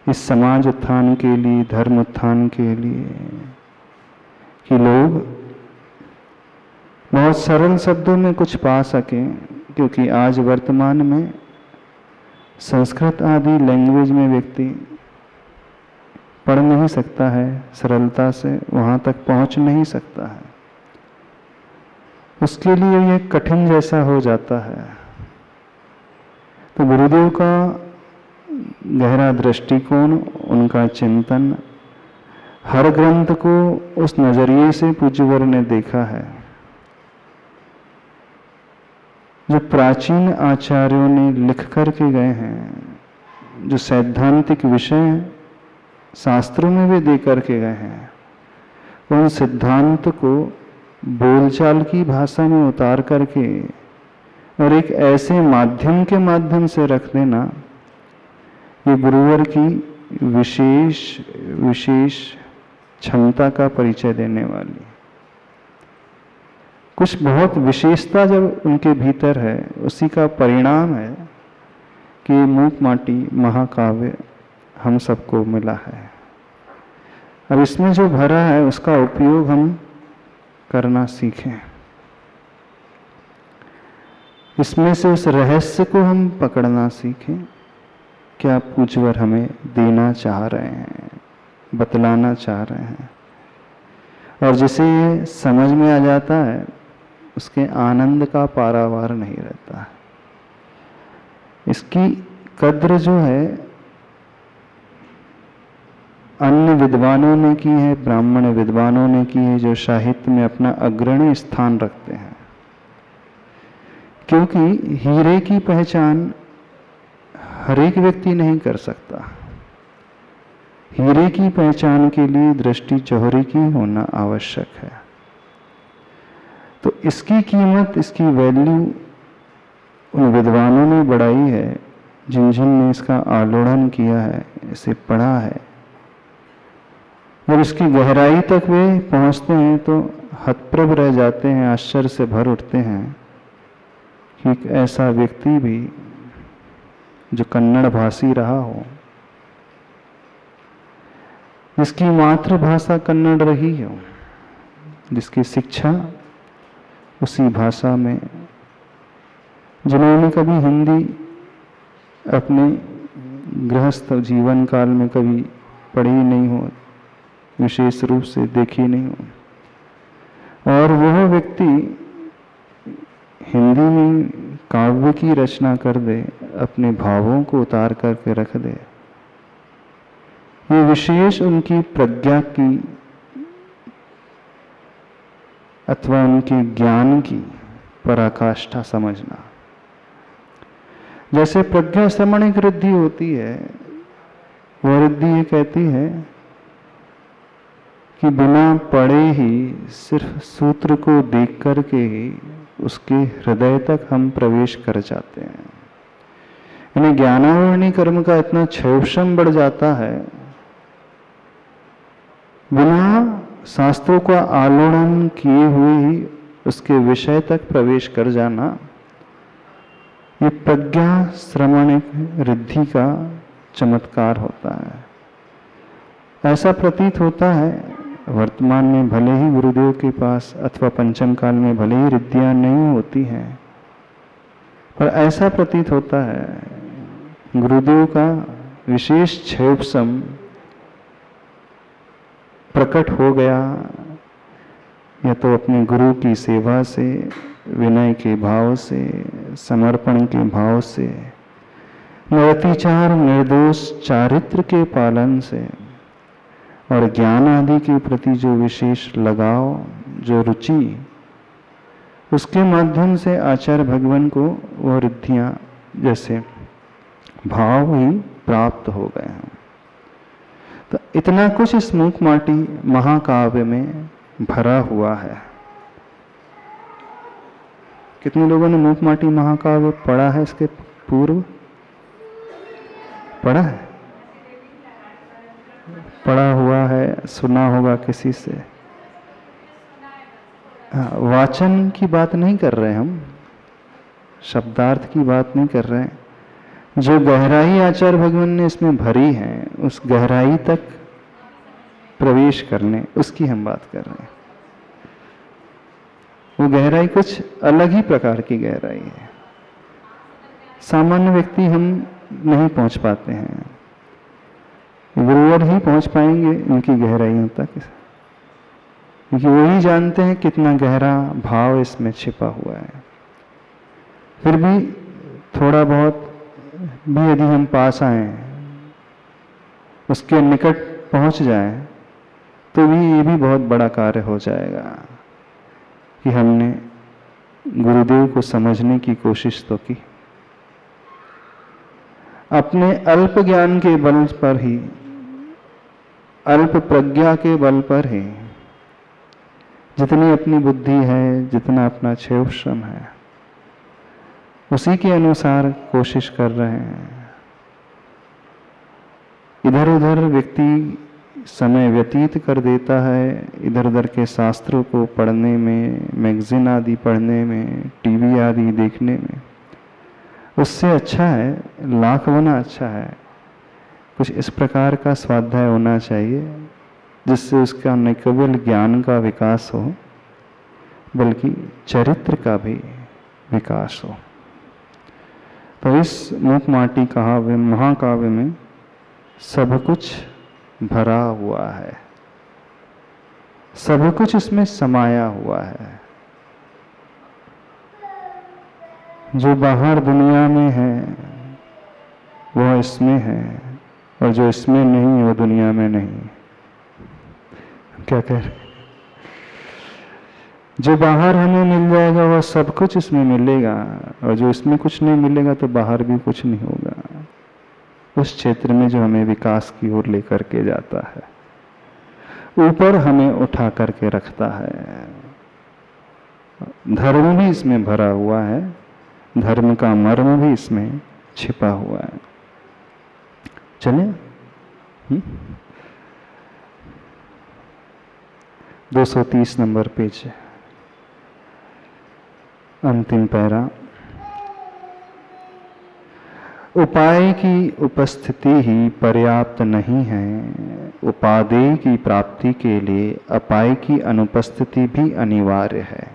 इस समाज उत्थान के लिए, धर्म उत्थान के लिए, कि लोग बहुत सरल शब्दों में कुछ पा सकें। क्योंकि आज वर्तमान में संस्कृत आदि लैंग्वेज में व्यक्ति पढ़ नहीं सकता है, सरलता से वहाँ तक पहुँच नहीं सकता है, उसके लिए ये कठिन जैसा हो जाता है। तो गुरुदेव का गहरा दृष्टिकोण, उनका चिंतन, हर ग्रंथ को उस नजरिए से पूज्यवर ने देखा है। जो प्राचीन आचार्यों ने लिख कर के गए हैं, जो सैद्धांतिक विषय शास्त्रों में भी दे करके गए हैं, उन सिद्धांत को बोलचाल की भाषा में उतार करके और एक ऐसे माध्यम के माध्यम से रख देना, ये गुरुवर की विशेष क्षमता का परिचय देने वाली। कुछ बहुत विशेषता जब उनके भीतर है, उसी का परिणाम है कि मूक माटी महाकाव्य हम सबको मिला है। अब इसमें जो भरा है उसका उपयोग हम करना सीखें, इसमें से उस रहस्य को हम पकड़ना सीखें। क्या पूज्यवर हमें देना चाह रहे हैं, बतलाना चाह रहे हैं। और जिसे ये समझ में आ जाता है, उसके आनंद का पारावार नहीं रहता है। इसकी कद्र जो है अन्य विद्वानों ने की है, ब्राह्मण विद्वानों ने की है, जो साहित्य में अपना अग्रणी स्थान रखते हैं। क्योंकि हीरे की पहचान हर एक व्यक्ति नहीं कर सकता। हीरे की पहचान के लिए दृष्टि चौहरी की होना आवश्यक है। तो इसकी कीमत, इसकी वैल्यू उन विद्वानों ने बढ़ाई है जिन इसका आलोड़न किया है, इसे पढ़ा है। जब इसकी गहराई तक वे पहुंचते हैं तो हतप्रभ रह जाते हैं, आश्चर्य से भर उठते हैं कि एक ऐसा व्यक्ति भी जो कन्नड़ भाषी रहा हो, जिसकी मातृभाषा कन्नड़ रही हो, जिसकी शिक्षा उसी भाषा में, जिन्होंने कभी हिंदी अपने गृहस्थ जीवन काल में कभी पढ़ी नहीं हो, विशेष रूप से देखी नहीं हो, और वह व्यक्ति हिंदी में काव्य की रचना कर दे, अपने भावों को उतार करके रख दे, ये विशेष उनकी प्रज्ञा की अथवा उनके ज्ञान की पराकाष्ठा समझना। जैसे प्रज्ञा श्रमणिक रिद्धि होती है, वह रिद्धि ये कहती है कि बिना पढ़े ही सिर्फ सूत्र को देख करके ही उसके हृदय तक हम प्रवेश कर जाते हैं। यानी ज्ञानावरणी कर्म का इतना क्षोभशम बढ़ जाता है, बिना शास्त्रों का आलोड़न किए हुए ही उसके विषय तक प्रवेश कर जाना, ये प्रज्ञा श्रमणिक रिद्धि का चमत्कार होता है। ऐसा प्रतीत होता है वर्तमान में भले ही गुरुदेव के पास अथवा पंचम काल में भले ही रिद्धियां नहीं होती हैं, पर ऐसा प्रतीत होता है गुरुदेव का विशेष क्षोभशम प्रकट हो गया, या तो अपने गुरु की सेवा से, विनय के भाव से, समर्पण के भाव से, निर्तिचार निर्दोष चारित्र के पालन से, और ज्ञान आदि के प्रति जो विशेष लगाव, जो रुचि, उसके माध्यम से आचार्य भगवान को वो रिद्धियां जैसे भाव ही प्राप्त हो गए हैं। तो इतना कुछ इस मूक माटी महाकाव्य में भरा हुआ है। कितने लोगों ने मूक माटी महाकाव्य पढ़ा है? इसके पूर्व पढ़ा है? पढ़ा हुआ है, सुना होगा किसी से। वाचन की बात नहीं कर रहे हम, शब्दार्थ की बात नहीं कर रहे हैं। जो गहराई आचार्य भगवान ने इसमें भरी है, उस गहराई तक प्रवेश करने, उसकी हम बात कर रहे हैं। वो गहराई कुछ अलग ही प्रकार की गहराई है। सामान्य व्यक्ति हम नहीं पहुंच पाते हैं, गुरुवर ही पहुंच पाएंगे उनकी गहराइयों तक, क्योंकि वो ही जानते हैं कितना गहरा भाव इसमें छिपा हुआ है। फिर भी थोड़ा बहुत भी यदि हम पास आए, उसके निकट पहुंच जाएं, तो भी ये भी बहुत बड़ा कार्य हो जाएगा कि हमने गुरुदेव को समझने की कोशिश तो की। अपने अल्प ज्ञान के बल पर ही, अल्प प्रज्ञा के बल पर ही, जितनी अपनी बुद्धि है, जितना अपना क्षोभ श्रम है, उसी के अनुसार कोशिश कर रहे हैं। इधर उधर व्यक्ति समय व्यतीत कर देता है, इधर उधर के शास्त्रों को पढ़ने में, मैगजीन आदि पढ़ने में, टीवी आदि देखने में। उससे अच्छा है, लाख गुना अच्छा है, कुछ इस प्रकार का स्वाध्याय होना चाहिए जिससे उसका न केवल ज्ञान का विकास हो, बल्कि चरित्र का भी विकास हो। तो इस मूक माटी काव्य, महाकाव्य में सब कुछ भरा हुआ है, सब कुछ इसमें समाया हुआ है। जो बाहर दुनिया में है वह इसमें है, और जो इसमें नहीं वो दुनिया में नहीं। क्या कह रहे? जो बाहर हमें मिल जाएगा वह सब कुछ इसमें मिलेगा, और जो इसमें कुछ नहीं मिलेगा तो बाहर भी कुछ नहीं होगा। उस क्षेत्र में जो हमें विकास की ओर लेकर के जाता है, ऊपर हमें उठा करके रखता है। धर्म भी इसमें भरा हुआ है, धर्म का मर्म भी इसमें छिपा हुआ है। चले 230 नंबर पेज, अंतिम पैरा। उपाय की उपस्थिति ही पर्याप्त नहीं है, उपादेय की प्राप्ति के लिए अपाय की अनुपस्थिति भी अनिवार्य है,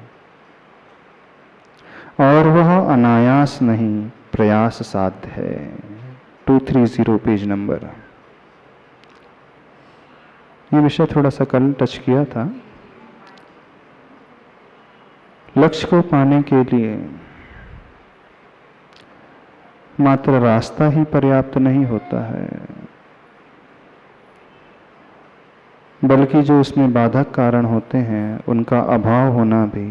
और वह अनायास नहीं प्रयास साध्य है। 230 पेज नंबर। ये विषय थोड़ा सा कल टच किया था। लक्ष्य को पाने के लिए मात्र रास्ता ही पर्याप्त नहीं होता है, बल्कि जो उसमें बाधक कारण होते हैं उनका अभाव होना भी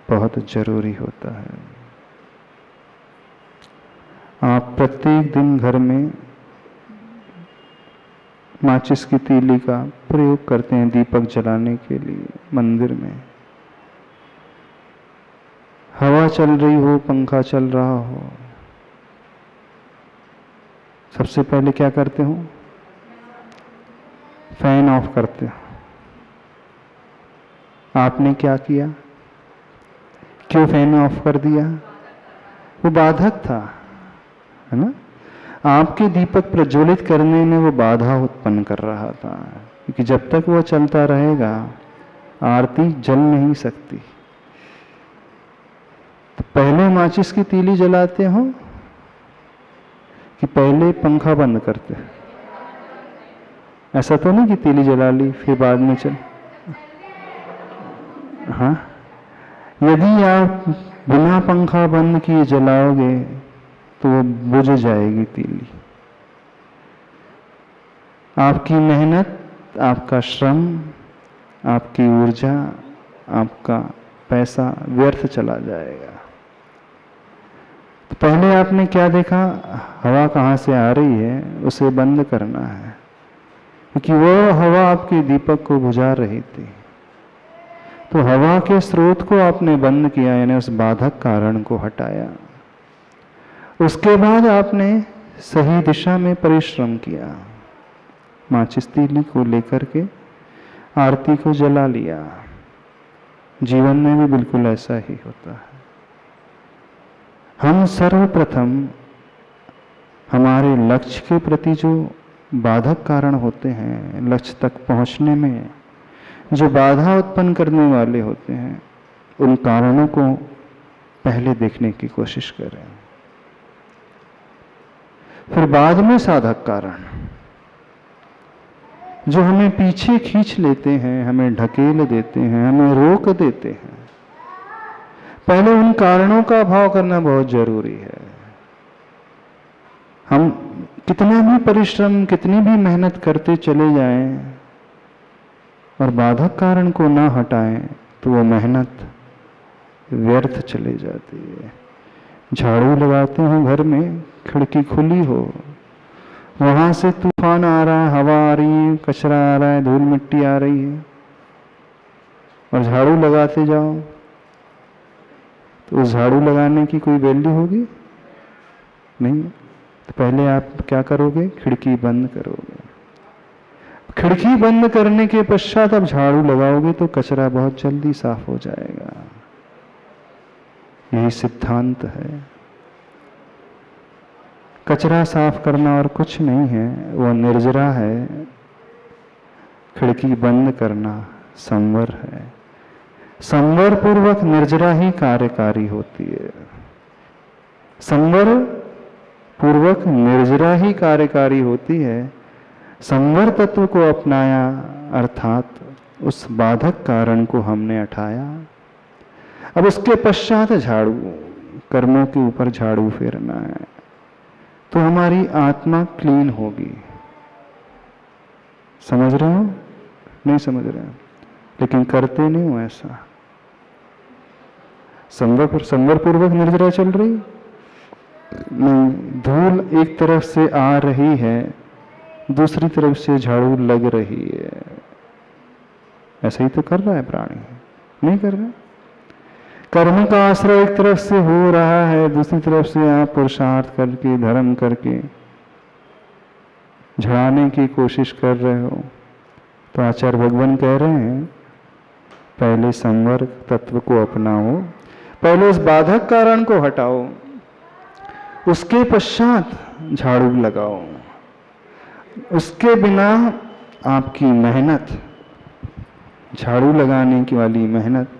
बहुत जरूरी होता है। आप प्रत्येक दिन घर में माचिस की तीली का प्रयोग करते हैं दीपक जलाने के लिए। मंदिर में हवा चल रही हो, पंखा चल रहा हो, सबसे पहले क्या करते हो? फैन ऑफ करते हो। आपने क्या किया? क्यों फैन ऑफ कर दिया? वो बाधक था, है ना? आपके दीपक प्रज्वलित करने में वो बाधा उत्पन्न कर रहा था, क्योंकि जब तक वो चलता रहेगा आरती जल नहीं सकती। तो पहले माचिस की तीली जलाते हो कि पहले पंखा बंद करते? ऐसा तो नहीं कि तीली जला ली फिर बाद में चल। हाँ, यदि आप बिना पंखा बंद किए जलाओगे तो वो बुझ जाएगी तीली। आपकी मेहनत, आपका श्रम, आपकी ऊर्जा, आपका पैसा व्यर्थ चला जाएगा। तो पहले आपने क्या देखा? हवा कहाँ से आ रही है उसे बंद करना है, क्योंकि वो हवा आपके दीपक को बुझा रही थी। तो हवा के स्रोत को आपने बंद किया, यानी उस बाधक कारण को हटाया। उसके बाद आपने सही दिशा में परिश्रम किया, माचिस तीली को लेकर के आरती को जला लिया। जीवन में भी बिल्कुल ऐसा ही होता है। हम सर्वप्रथम हमारे लक्ष्य के प्रति जो बाधक कारण होते हैं, लक्ष्य तक पहुंचने में जो बाधा उत्पन्न करने वाले होते हैं, उन कारणों को पहले देखने की कोशिश करें, फिर बाद में साधक कारण जो हमें पीछे खींच लेते हैं, हमें ढकेल देते हैं, हमें रोक देते हैं, पहले उन कारणों का अभाव करना बहुत जरूरी है। हम कितना भी परिश्रम, कितनी भी मेहनत करते चले जाएं और बाधक कारण को ना हटाएं तो वो मेहनत व्यर्थ चली जाती है। झाड़ू लगाते हो घर में, खिड़की खुली हो, वहां से तूफान आ रहा है, हवा आ रही है, कचरा आ रहा है, धूल मिट्टी आ रही है, और झाड़ू लगाते जाओ तो उस झाड़ू लगाने की कोई वैल्यू होगी नहीं। तो पहले आप क्या करोगे? खिड़की बंद करोगे। खिड़की बंद करने के पश्चात आप झाड़ू लगाओगे तो कचरा बहुत जल्दी साफ हो जाएगा। यही सिद्धांत है। कचरा साफ करना और कुछ नहीं है, वो निर्जरा है। खिड़की बंद करना संवर है। संवर पूर्वक निर्जरा ही कार्यकारी होती है। संवर पूर्वक निर्जरा ही कार्यकारी होती है। संवर तत्व को अपनाया अर्थात उस बाधक कारण को हमने हटाया। अब उसके पश्चात झाड़ू, कर्मों के ऊपर झाड़ू फेरना है तो हमारी आत्मा क्लीन होगी। समझ रहे हो? नहीं समझ रहे हो? लेकिन करते नहीं हो ऐसा। संवर पूर्वक निर्जरा चल रही नहीं, धूल एक तरफ से आ रही है, दूसरी तरफ से झाड़ू लग रही है। ऐसा ही तो कर रहा है प्राणी, नहीं कर रहा। कर्म का आश्रय एक तरफ से हो रहा है, दूसरी तरफ से आप पुरुषार्थ करके, धर्म करके झड़ाने की कोशिश कर रहे हो। तो आचार्य भगवान कह रहे हैं पहले संवर तत्व को अपनाओ, पहले उस बाधक कारण को हटाओ, उसके पश्चात झाड़ू लगाओ। उसके बिना आपकी मेहनत, झाड़ू लगाने की वाली मेहनत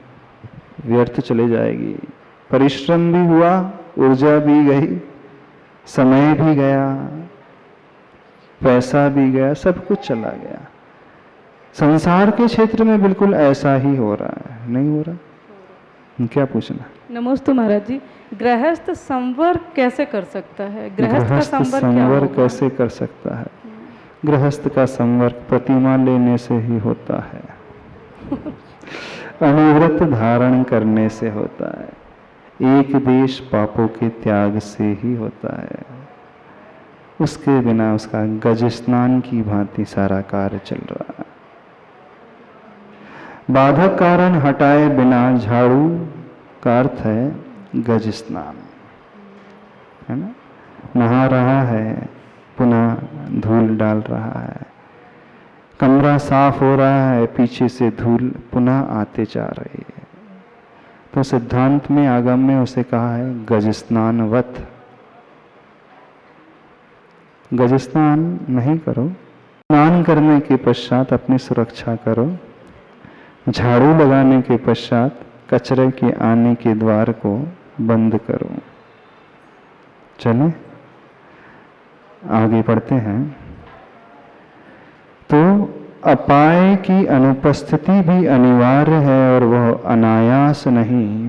व्यर्थ चले जाएगी। परिश्रम भी हुआ, ऊर्जा भी गई, समय भी गया, पैसा भी गया, सब कुछ चला गया। संसार के क्षेत्र में बिल्कुल ऐसा ही हो रहा है, नहीं हो रहा? क्या पूछना? नमस्ते महाराज जी, गृहस्थ संवर कैसे कर सकता है? गृहस्थ का संवर कैसे कर सकता है? गृहस्थ का संवर प्रतिमा लेने से ही होता है। अनुव्रत धारण करने से होता है। एक देश पापों के त्याग से ही होता है। उसके बिना उसका गज स्नान की भांति सारा कार्य चल रहा है। बाधक कारण हटाए बिना झाड़ू का अर्थ है गज स्नान, है ना? नहा रहा है, पुनः धूल डाल रहा है। कमरा साफ हो रहा है, पीछे से धूल पुनः आते जा रही है। तो सिद्धांत में, आगम में उसे कहा है गज स्नानवत। गज स्नान नहीं करो, स्नान करने के पश्चात अपनी सुरक्षा करो। झाड़ू लगाने के पश्चात कचरे के आने के द्वार को बंद करो। चलें आगे बढ़ते हैं। तो अपाय की अनुपस्थिति भी अनिवार्य है और वह अनायास नहीं,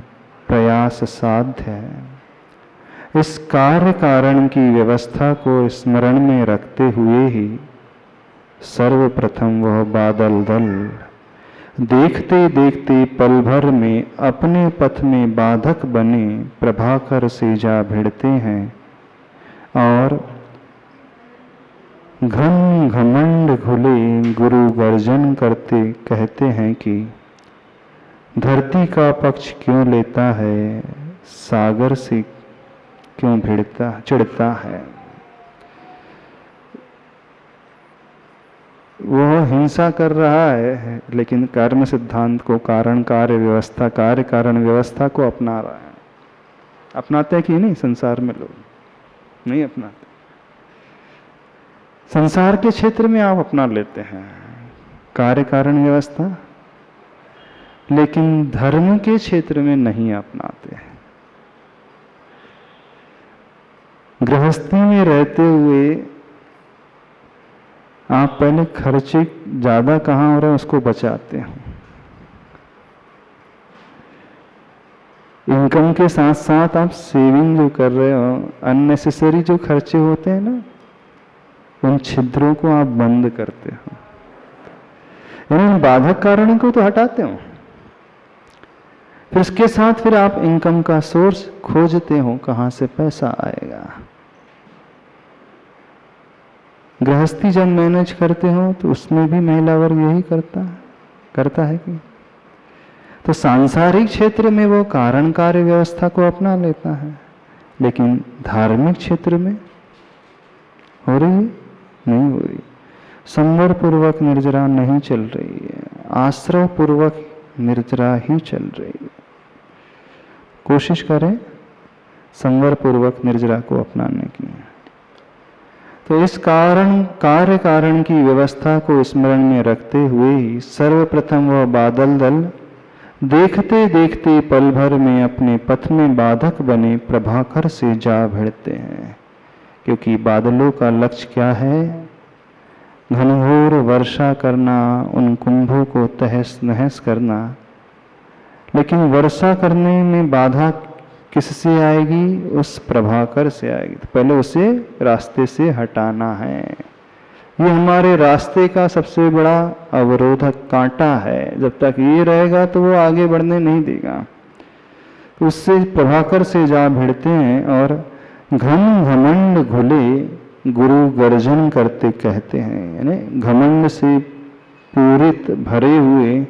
प्रयास साध्य है। इस कार्य कारण की व्यवस्था को स्मरण में रखते हुए ही सर्वप्रथम वह बादल दल देखते देखते पल भर में अपने पथ में बाधक बने प्रभाकर से जा भिड़ते हैं और घन घमंड घुले गुरु गर्जन करते कहते हैं कि धरती का पक्ष क्यों लेता है, सागर से क्यों चिढ़ता है। वह हिंसा कर रहा है लेकिन कर्म सिद्धांत को, कारण कार्य व्यवस्था, कार्य कारण व्यवस्था को अपना रहा है। अपनाते हैं कि नहीं संसार में लोग? नहीं अपनाते। संसार के क्षेत्र में आप अपना लेते हैं कार्य कारण व्यवस्था, लेकिन धर्म के क्षेत्र में नहीं अपनाते हैं। गृहस्थी में रहते हुए आप पहले खर्चे ज्यादा कहाँ हो रहे हैं उसको बचाते हो। इनकम के साथ साथ आप सेविंग जो कर रहे हो, अननेसेसरी जो खर्चे होते हैं ना, उन छिद्रों को आप बंद करते हो, यानी बाधक कारणों को तो हटाते हो। फिर इसके साथ फिर आप इनकम का सोर्स खोजते हो, कहां से पैसा आएगा। गृहस्थी जब मैनेज करते हो तो उसमें भी महिला वर्ग यही करता है कि तो सांसारिक क्षेत्र में वो कारण कार्य व्यवस्था को अपना लेता है, लेकिन धार्मिक क्षेत्र में हो रही है? नहीं हो रही। संवर पूर्वक निर्जरा नहीं चल रही है, आश्रव पूर्वक निर्जरा ही चल रही है। कोशिश करें संवर पूर्वक निर्जरा को अपनाने की। तो इस कार्य कारण की व्यवस्था को स्मरण में रखते हुए ही सर्वप्रथम वह बादल दल देखते देखते पल भर में अपने पथ में बाधक बने प्रभाकर से जा भिड़ते हैं। क्योंकि बादलों का लक्ष्य क्या है? घनघोर वर्षा करना, उन कुंभों को तहस नहस करना। लेकिन वर्षा करने में बाधा किससे आएगी? उस प्रभाकर से आएगी। तो पहले उसे रास्ते से हटाना है। ये हमारे रास्ते का सबसे बड़ा अवरोधक कांटा है। जब तक ये रहेगा तो वो आगे बढ़ने नहीं देगा। तो उससे प्रभाकर से जा भिड़ते हैं और घन घमंड घुले गुरु गर्जन करते कहते हैं। यानी घमंड से पूरित भरे हुए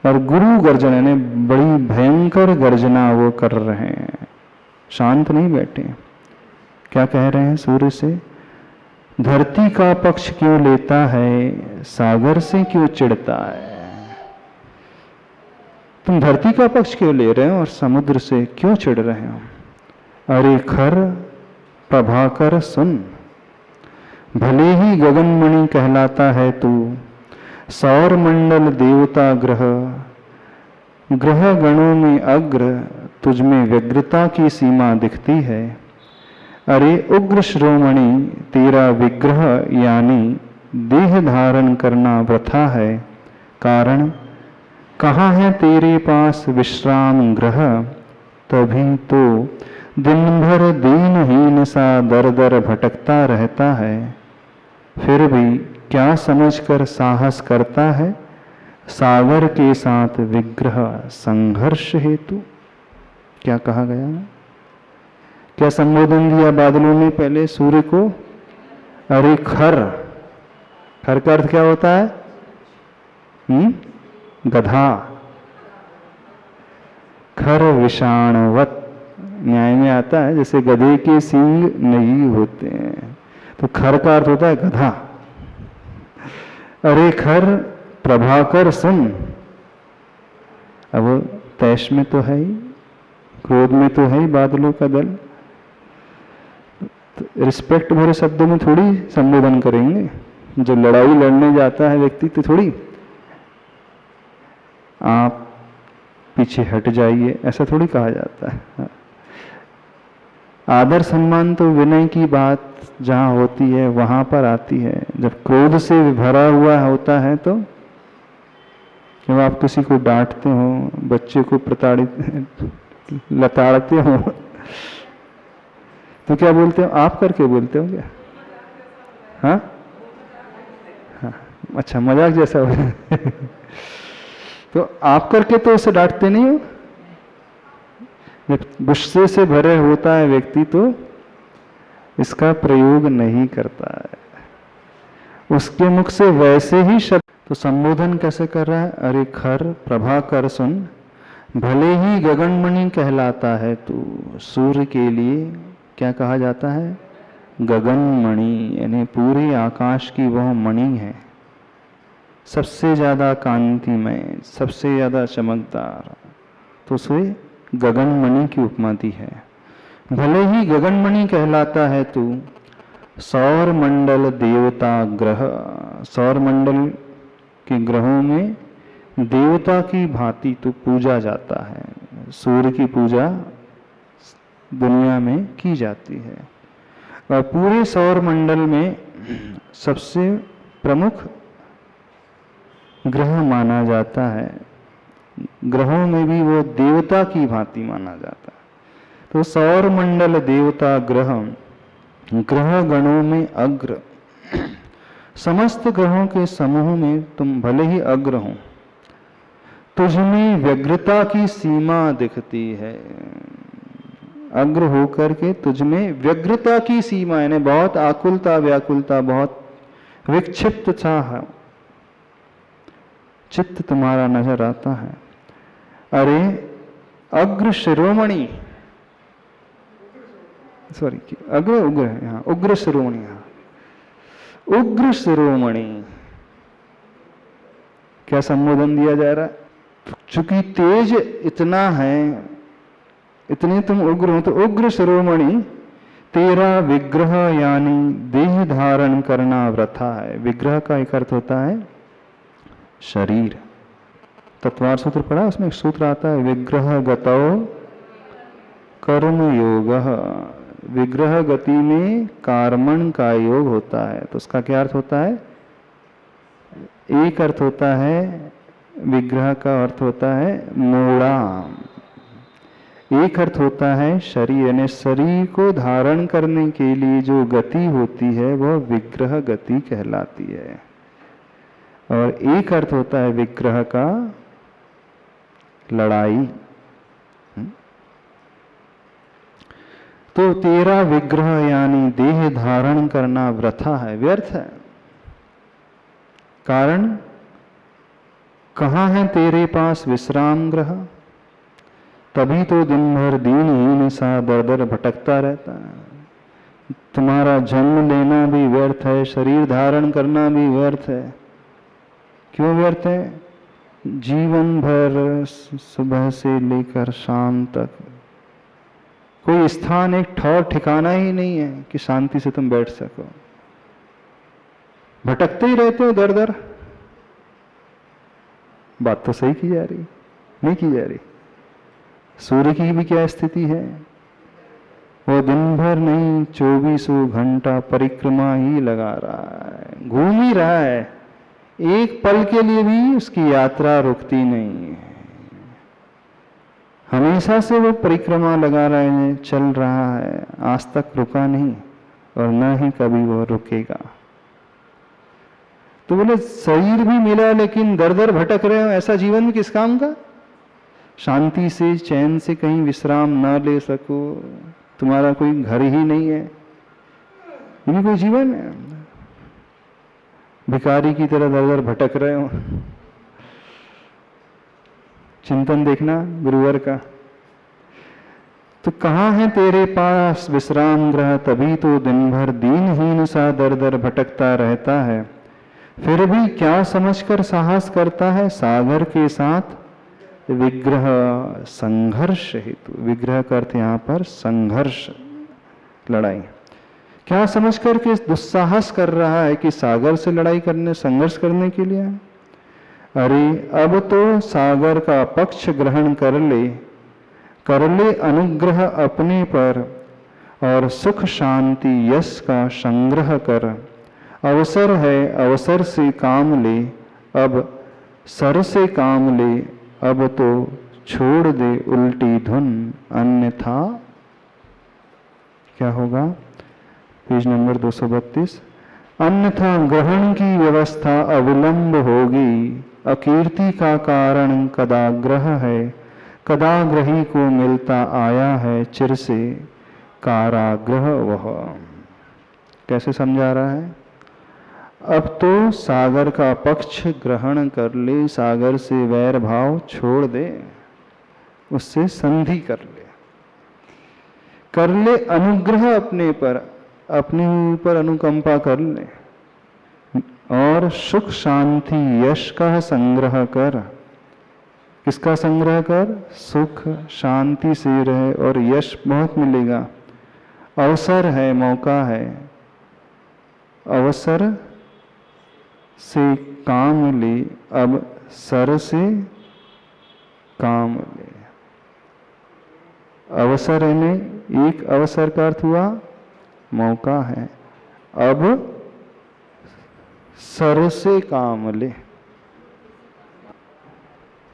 और गुरु गर्जन यानी बड़ी भयंकर गर्जना वो कर रहे हैं, शांत नहीं बैठे। क्या कह रहे हैं सूर्य से? धरती का पक्ष क्यों लेता है, सागर से क्यों चिढ़ता है? तुम धरती का पक्ष क्यों ले रहे हो और समुद्र से क्यों चिढ़ रहे हो? अरे खर प्रभाकर सुन, भले ही गगनमणि कहलाता है तू, सौर मंडल देवता ग्रह, ग्रह गणों में अग्र, तुझमें व्यग्रता की सीमा दिखती है। अरे उग्र श्रोमणि, तेरा विग्रह यानी देह धारण करना वृथा है। कारण कहाँ है तेरे पास विश्राम ग्रह, तभी तो दिन भर दीनहीन सा दर दर भटकता रहता है। फिर भी क्या समझकर साहस करता है, सागर के साथ विग्रह संघर्ष हेतु। क्या कहा गया? क्या संबोधन दिया बादलों ने पहले सूर्य को? अरे खर, खर का अर्थ क्या होता है? गधा। खर विषाणवत न्याय में आता है, जैसे गधे के सींग नहीं होते हैं, तो खर का अर्थ होता है गधा। अरे खर प्रभाकर सुन। अब तैश में तो है ही, क्रोध में तो है ही बादलों का दल। तो रिस्पेक्ट भरे शब्दों में थोड़ी संबोधन करेंगे। जो लड़ाई लड़ने जाता है व्यक्ति तो थोड़ी आप पीछे हट जाइए, ऐसा थोड़ी कहा जाता है। आदर सम्मान तो विनय की बात जहाँ होती है वहां पर आती है। जब क्रोध से भरा हुआ होता है तो जब आप किसी को डांटते हो, बच्चे को प्रताड़ित लताड़ते हो, तो क्या बोलते हो? आप करके बोलते हो क्या? हाँ, अच्छा, मजाक जैसा हो। तो आप करके तो उसे डांटते नहीं हो। जब गुस्से से भरे होता है व्यक्ति तो इसका प्रयोग नहीं करता है। उसके मुख से वैसे ही शब्द। तो संबोधन कैसे कर रहा है? अरे खर प्रभाकर सुन, भले ही गगनमणि कहलाता है तू। सूर्य के लिए क्या कहा जाता है? गगनमणि, यानी पूरे आकाश की वह मणि है, सबसे ज्यादा कांतिमय, सबसे ज्यादा चमकदार। तो उसे गगनमणि की उपमा दी है। भले ही गगनमणि कहलाता है तू, सौर मंडल देवता ग्रह, सौर मंडल के ग्रहों में देवता की भांति तो पूजा जाता है। सूर्य की पूजा दुनिया में की जाती है और पूरे सौर मंडल में सबसे प्रमुख ग्रह माना जाता है। ग्रहों में भी वो देवता की भांति माना जाता है। तो सौर मंडल देवता ग्रह, ग्रह गणों में अग्र, समस्त ग्रहों के समूह में तुम भले ही अग्र हो, तुझमें व्यग्रता की सीमा दिखती है। अग्र होकर के तुझमें व्यग्रता की सीमा, यानी बहुत आकुलता व्याकुलता, बहुत विक्षिप्त सा है चित्त तुम्हारा नजर आता है। अरे अग्र शिरोमणि, सॉरी अग्र उग्र है यहाँ, उग्र शिरोमणि, यहाँ उग्र शिरोमणि क्या संबोधन दिया जा रहा है? चूंकि तेज इतना है, इतने तुम उग्र हो, तो उग्र शिरोमणि तेरा विग्रह यानी देह धारण करना वृथा है। विग्रह का एक अर्थ होता है शरीर। तत्वार सूत्र पढ़ा, उसमें एक सूत्र आता है विग्रह गतो कर्म योग। विग्रह गति में कार्मण का योग होता है। तो उसका क्या अर्थ होता है? एक अर्थ होता है विग्रह का अर्थ होता है मूढ़ा, एक अर्थ होता है शरीर, यानी शरीर को धारण करने के लिए जो गति होती है वह विग्रह गति कहलाती है। और एक अर्थ होता है विग्रह का लड़ाई। तो तेरा विग्रह यानी देह धारण करना वृथा है, व्यर्थ है। कारण कहाँ है तेरे पास विश्राम ग्रह? तभी तो दिन भर दीनहीन सा दर दर भटकता रहता है। तुम्हारा जन्म लेना भी व्यर्थ है, शरीर धारण करना भी व्यर्थ है। क्यों व्यर्थ है? जीवन भर सुबह से लेकर शाम तक कोई स्थान, एक ठौर ठिकाना ही नहीं है कि शांति से तुम बैठ सको। भटकते ही रहते हो दर दर। बात तो सही की जा रही, नहीं की जा रही। सूर्य की भी क्या स्थिति है? वो दिन भर नहीं 24 घंटा परिक्रमा ही लगा रहा है, घूम ही रहा है। एक पल के लिए भी उसकी यात्रा रुकती नहीं है। हमेशा से वो परिक्रमा लगा रहे हैं, चल रहा है, आज तक रुका नहीं और न ही कभी वो रुकेगा। तो बोले शरीर भी मिला लेकिन दर दर भटक रहे हो, ऐसा जीवन भी किस काम का? शांति से चैन से कहीं विश्राम ना ले सको, तुम्हारा कोई घर ही नहीं है, ये कोई जीवन है? भिखारी की तरह दर दर भटक रहे हो। चिंतन देखना गुरुवर का। तो कहाँ है तेरे पास विश्राम ग्रह? तभी तो दिन भर दीनहीन सा दर दर भटकता रहता है। फिर भी क्या समझकर साहस करता है? सागर के साथ विग्रह संघर्ष हेतु। विग्रह का अर्थ यहाँ पर संघर्ष, लड़ाई। क्या समझ करके दुस्साहस कर रहा है कि सागर से लड़ाई करने, संघर्ष करने के लिए? अरे अब तो सागर का पक्ष ग्रहण कर ले अनुग्रह अपने पर और सुख शांति यश का संग्रह कर। अवसर है अवसर से काम ले, अब सर से काम ले, अब तो छोड़ दे उल्टी धुन, अन्यथा क्या होगा? Page number 232। अन्यथा ग्रहण की व्यवस्था अविलंब होगी। अकीर्ति का कारण कदाग्रह है, कदाग्रही को मिलता आया है चिर से काराग्रह वह। कैसे समझा रहा है? अब तो सागर का पक्ष ग्रहण कर ले, सागर से वैर भाव छोड़ दे, उससे संधि कर ले अनुग्रह अपने पर, अपने ऊपर अनुकंपा कर ले और सुख शांति यश का संग्रह कर। किसका संग्रह कर? सुख शांति से रहे और यश बहुत मिलेगा। अवसर है, मौका है, अवसर से काम ले, अब सर से काम ले। अवसर यानी एक अवसर का अर्थ हुआ मौका है, अब सर से काम ले।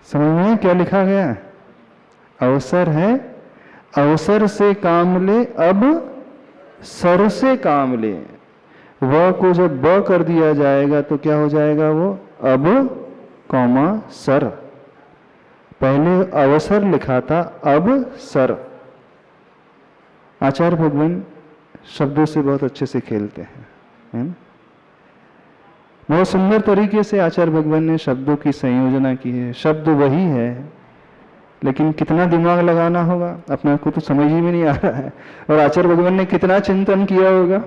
समझ में क्या लिखा गया है? अवसर है, अवसर से काम ले, अब सर से काम ले। व को जब ब कर दिया जाएगा तो क्या हो जाएगा वो? अब कॉमा सर। पहले अवसर लिखा था, अब सर। आचार्य भगवान शब्दों से बहुत अच्छे से खेलते हैं, है ना? बहुत सुंदर तरीके से आचार्य भगवान ने शब्दों की संयोजना की है। शब्द वही है, लेकिन कितना दिमाग लगाना होगा अपने को तो समझ ही में नहीं आ रहा है। और आचार्य भगवान ने कितना चिंतन किया होगा।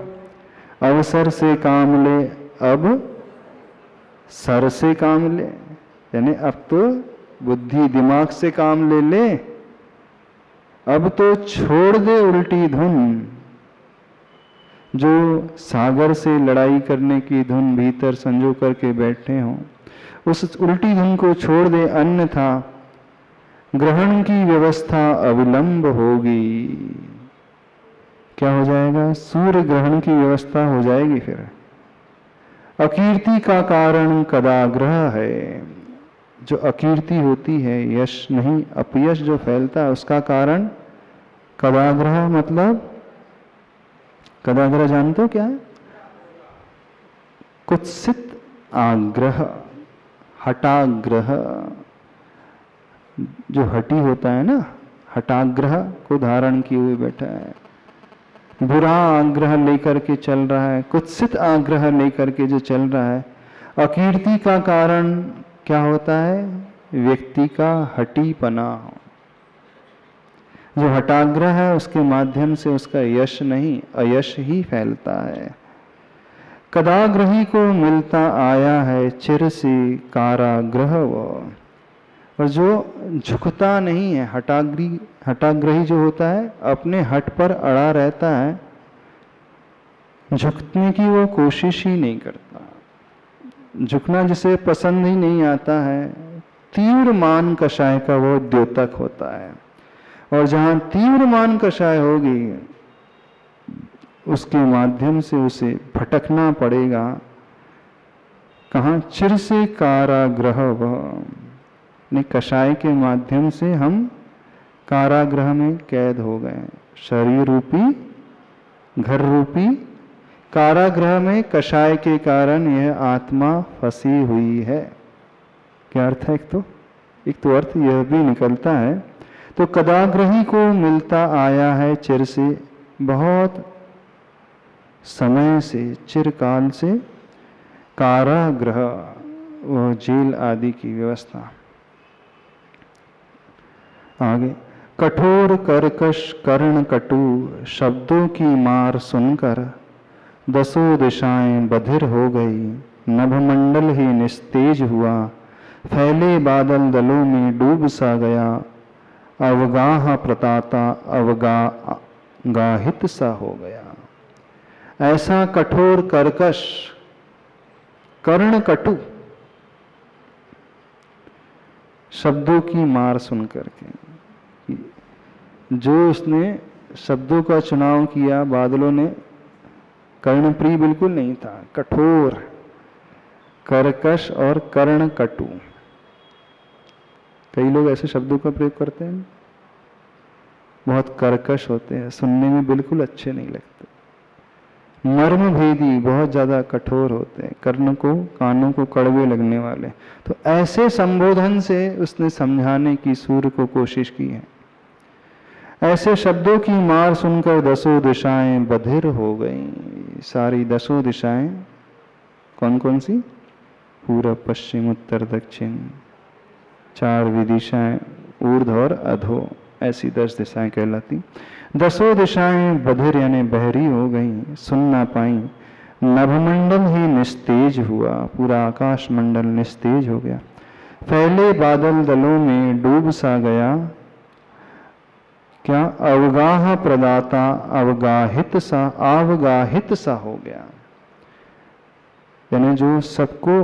अवसर से काम ले, अब सर से काम ले, यानी अब तो बुद्धि दिमाग से काम ले ले, अब तो छोड़ दे उल्टी धुन। जो सागर से लड़ाई करने की धुन भीतर संजो करके बैठे हों, उस उल्टी धुन को छोड़ दे, अन्यथा ग्रहण की व्यवस्था अविलंब होगी। क्या हो जाएगा? सूर्य ग्रहण की व्यवस्था हो जाएगी। फिर अकीर्ति का कारण कदाग्रह है। जो अकीर्ति होती है, यश नहीं अपयश जो फैलता है, उसका कारण कदाग्रह। मतलब कदाग्रह जानते हो क्या है? कुत्सित आग्रह, हटाग्रह। जो हटी होता है ना, हटाग्रह को धारण किए हुए बैठा है, बुरा आग्रह लेकर के चल रहा है, कुत्सित आग्रह लेकर के जो चल रहा है। अकीर्ति का कारण क्या होता है? व्यक्ति का हटीपना। जो हटाग्रह है उसके माध्यम से उसका यश नहीं अयश ही फैलता है। कदाग्रही को मिलता आया है चिर से काराग्रह वो। और जो झुकता नहीं है, हटाग्रही जो होता है अपने हट पर अड़ा रहता है, झुकने की वो कोशिश ही नहीं करता। झुकना जिसे पसंद ही नहीं आता है, तीव्र मान कषाय का वो द्योतक होता है। और जहां तीव्र मान कषाय होगी, उसके माध्यम से उसे भटकना पड़ेगा। कहाँ? चिर से काराग्रह वह। कषाय के माध्यम से हम कारागृह में कैद हो गए। शरीर रूपी घर रूपी कारागृह में कषाय के कारण यह आत्मा फंसी हुई है। क्या अर्थ है? एक तो अर्थ यह भी निकलता है। तो कदाग्रही को मिलता आया है चिर से, बहुत समय से, चिरकाल से, कारागृह वह जेल आदि की व्यवस्था। आगे, कठोर कर्कश कर्ण कटु शब्दों की मार सुनकर दसों दिशाएं बधिर हो गई। नभमंडल ही निस्तेज हुआ, फैले बादल दलों में डूब सा गया। अवगाह प्रताता अवगाहित सा हो गया। ऐसा कठोर कर्कश कर्ण कटु शब्दों की मार सुनकर के, जो उसने शब्दों का चुनाव किया, बादलों ने, कर्णप्रिय बिल्कुल नहीं था। कठोर, कर्कश और कर्ण कटु, कई लोग ऐसे शब्दों का प्रयोग करते हैं, बहुत कर्कश होते हैं, सुनने में बिल्कुल अच्छे नहीं लगते। मर्म भेदी, बहुत ज्यादा कठोर होते हैं, कर्ण को, कानों को कड़वे लगने वाले। तो ऐसे संबोधन से उसने समझाने की सूर्य को कोशिश की है। ऐसे शब्दों की मार सुनकर दसों दिशाएं बधिर हो गईं। सारी दसों दिशाएं कौन कौन सी? पूरब, पश्चिम, उत्तर, दक्षिण, चार विदिशाएं, ऊर्ध्व और अधो, ऐसी 10 दिशाएं कहलाती। दसों दिशाएं बधिर यानी बहरी हो गईं, सुन ना पाई। नभमंडल ही निस्तेज हुआ, पूरा आकाश मंडल निस्तेज हो गया। फैले बादल दलों में डूब सा गया। क्या? अवगाह प्रदाता अवगाहित सा हो गया। यानी जो सबको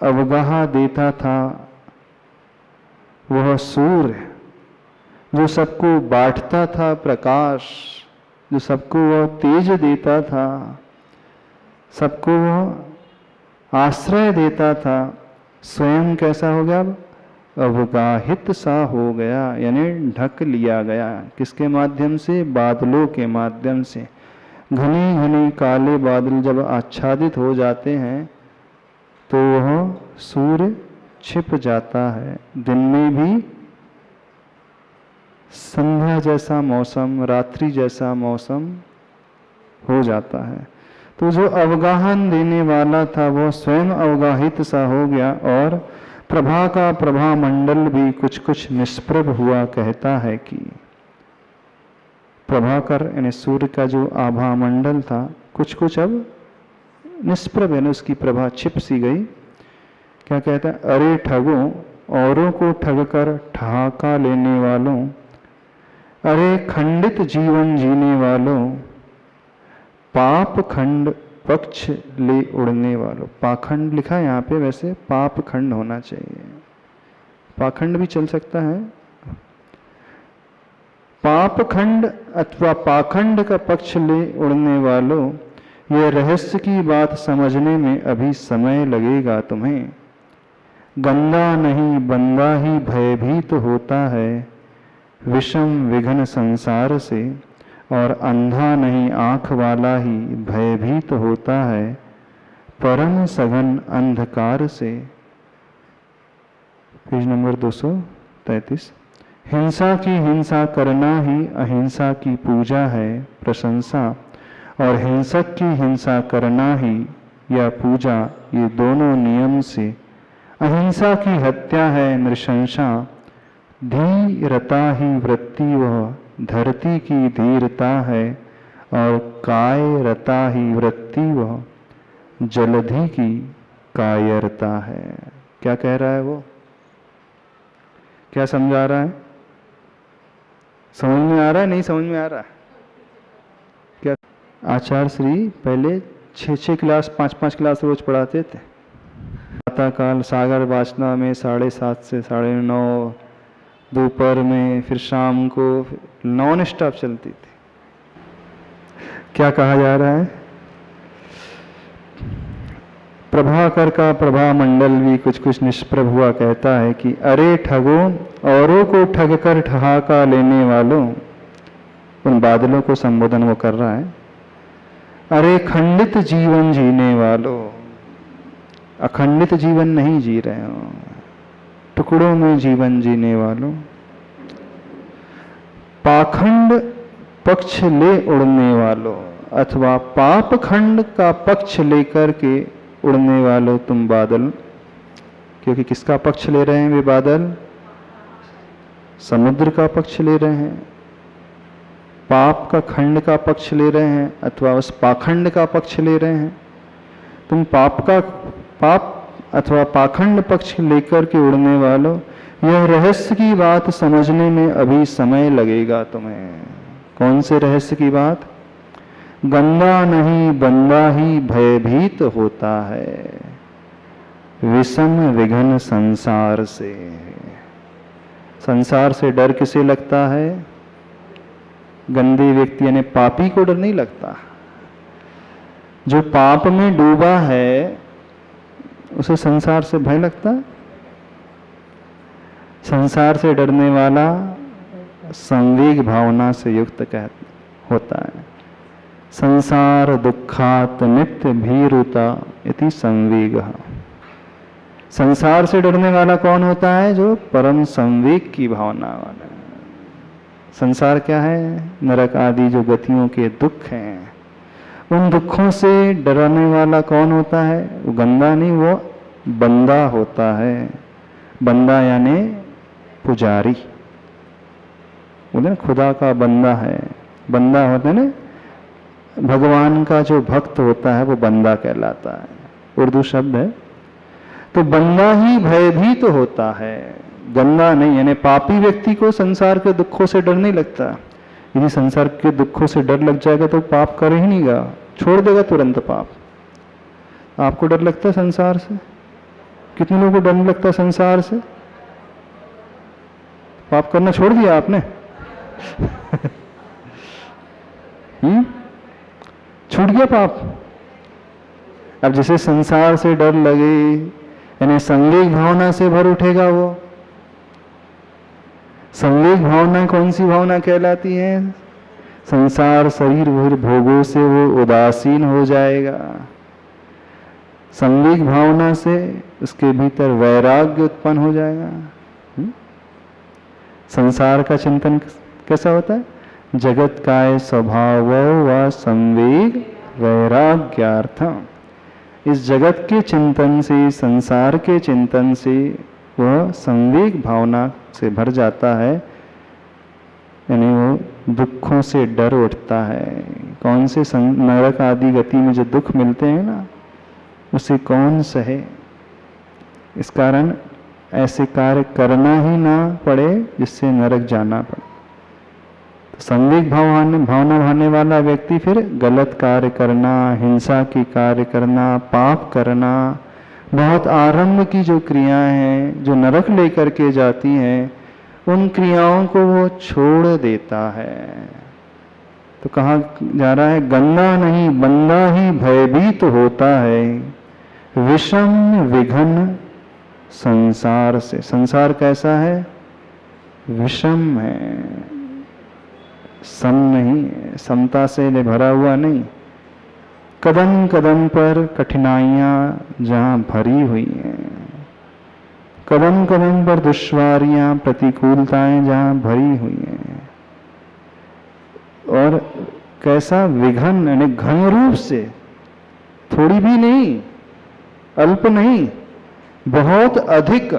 अवगाह देता था वह सूर्य, जो सबको बांटता था प्रकाश, जो सबको वह तेज देता था, सबको वह आश्रय देता था, स्वयं कैसा हो गया? अवगाहित सा हो गया, यानी ढक लिया गया। किसके माध्यम से? बादलों के माध्यम से। घने घने काले बादल जब आच्छादित हो जाते हैं तो वह सूर्य छिप जाता है। दिन में भी संध्या जैसा मौसम, रात्रि जैसा मौसम हो जाता है। तो जो अवगाहन देने वाला था वो स्वयं अवगाहित सा हो गया, और प्रभा का प्रभा मंडल भी कुछ कुछ निष्प्रभ हुआ। कहता है कि प्रभाकर यानी सूर्य का जो आभा मंडल था कुछ कुछ अब निष्प्रभ, यानी उसकी प्रभा छिप सी गई। क्या कहता है? अरे ठगों, औरों को ठग कर ठहाका लेने वालों, अरे खंडित जीवन जीने वालों, पाप खंड पक्ष ले उड़ने वालों। पाखंड लिखा है यहाँ पे, वैसे पाप खंड होना चाहिए, पाखंड भी चल सकता है। पाप खंड अथवा पाखंड का पक्ष ले उड़ने वालों, यह रहस्य की बात समझने में अभी समय लगेगा तुम्हें। गंदा नहीं बंदा ही भयभीत होता है विषम विघन संसार से, और अंधा नहीं आंख वाला ही भयभीत होता है परम सघन अंधकार से। Page number 233। हिंसा की हिंसा करना ही अहिंसा की पूजा है प्रशंसा, और हिंसक की हिंसा करना ही या पूजा, ये दोनों नियम से अहिंसा की हत्या है नृशंसा। धीरता ही वृत्ति वह धरती की धीरता है, और कायरता ही वृत्ति वह जलधि की कायरता है। क्या कह रहा है वो? क्या समझा रहा है? समझ में आ रहा है? नहीं समझ में आ रहा है? क्या आचार्य श्री पहले 6-6 क्लास 5-5 क्लास रोज पढ़ाते थे। प्रातःकाल सागर वाचना में 7:30 से 9:30, दोपहर में, फिर शाम को नॉन स्टॉप चलती थी। क्या कहा जा रहा है? प्रभाकर का प्रभा मंडल भी कुछ कुछ निष्प्रभ हुआ। कहता है कि अरे ठगों, औरों को ठग कर ठहाका लेने वालों, उन बादलों को संबोधन वो कर रहा है। अरे खंडित जीवन जीने वालों, अखंडित जीवन नहीं जी रहे हो, टुकड़ों में जीवन जीने वालों। पाखंड पक्ष ले उड़ने वालों, अथवा पाप खंड का पक्ष लेकर के उड़ने वालों तुम बादल। क्योंकि किसका पक्ष ले रहे हैं वे बादल? समुद्र का पक्ष ले रहे हैं, पाप का खंड का पक्ष ले रहे हैं, अथवा उस पाखंड का पक्ष ले रहे हैं। तुम पाप अथवा पाखंड पक्ष लेकर के उड़ने वालों, यह रहस्य की बात समझने में अभी समय लगेगा तुम्हें। कौन से रहस्य की बात? गंदा नहीं बंदा ही भयभीत होता है विषम विघन संसार से। संसार से डर किसे लगता है? गंदे व्यक्ति यानी पापी को डर नहीं लगता। जो पाप में डूबा है उसे संसार से भय लगता है। संसार से डरने वाला संवेग भावना से युक्त होता है। संसार दुखात नित्य भीरुता इति संवेग। संसार से डरने वाला कौन होता है? जो परम संवेग की भावना वाला है। संसार क्या है? नरक आदि जो गतियों के दुख हैं, उन दुखों से डराने वाला कौन होता है? वो गंदा नहीं, वो बंदा होता है। बंदा यानी पुजारी, बोले ना खुदा का बंदा है। बंदा होता है ना, भगवान का जो भक्त होता है वो बंदा कहलाता है, उर्दू शब्द है। तो बंदा ही भयभीत तो होता है, गंदा नहीं। यानी पापी व्यक्ति को संसार के दुखों से डर नहीं लगता। यदि संसार के दुखों से डर लग जाएगा तो पाप कर ही नहीं गा, छोड़ देगा तुरंत पाप। आपको डर लगता है संसार से? कितने लोगों को डर नहीं लगता संसार से? पाप करना छोड़ दिया आपने? छूट गया पाप? अब जैसे संसार से डर लगे यानी संवेग भावना से भर उठेगा वो। संवेग भावना कौन सी भावना कहलाती है? संसार शरीर भोगों से वो उदासीन हो जाएगा। संवेग भावना से उसके भीतर वैराग्य उत्पन्न हो जाएगा। संसार का चिंतन कैसा होता है? जगत काय स्वभाव व संवेग वैराग्यार्थम। इस जगत के चिंतन से, संसार के चिंतन से वह संवेग भावना से भर जाता है, यानी वो दुखों से डर उठता है। कौन से नरक आदि गति में जो दुख मिलते हैं ना, उसे कौन सहे। इस कारण ऐसे कार्य करना ही ना पड़े जिससे नरक जाना पड़े। तो संवेग भावना भाने वाला व्यक्ति फिर गलत कार्य करना, हिंसा की कार्य करना, पाप करना, बहुत आरंभ की जो क्रियाएं हैं जो नरक लेकर के जाती हैं, उन क्रियाओं को वो छोड़ देता है। तो कहाँ जा रहा है? गंदा नहीं बंदा ही भयभीत होता है विषम विघन संसार से। संसार कैसा है? विषम है, सम नहीं है, समता से भरा हुआ नहीं। कदम कदम पर कठिनाइयां जहां भरी हुई हैं, कदम कदम पर दुश्वारियां प्रतिकूलताएं जहां भरी हुई हैं, और कैसा विघन यानी घन रूप से, थोड़ी भी नहीं, अल्प नहीं, बहुत अधिक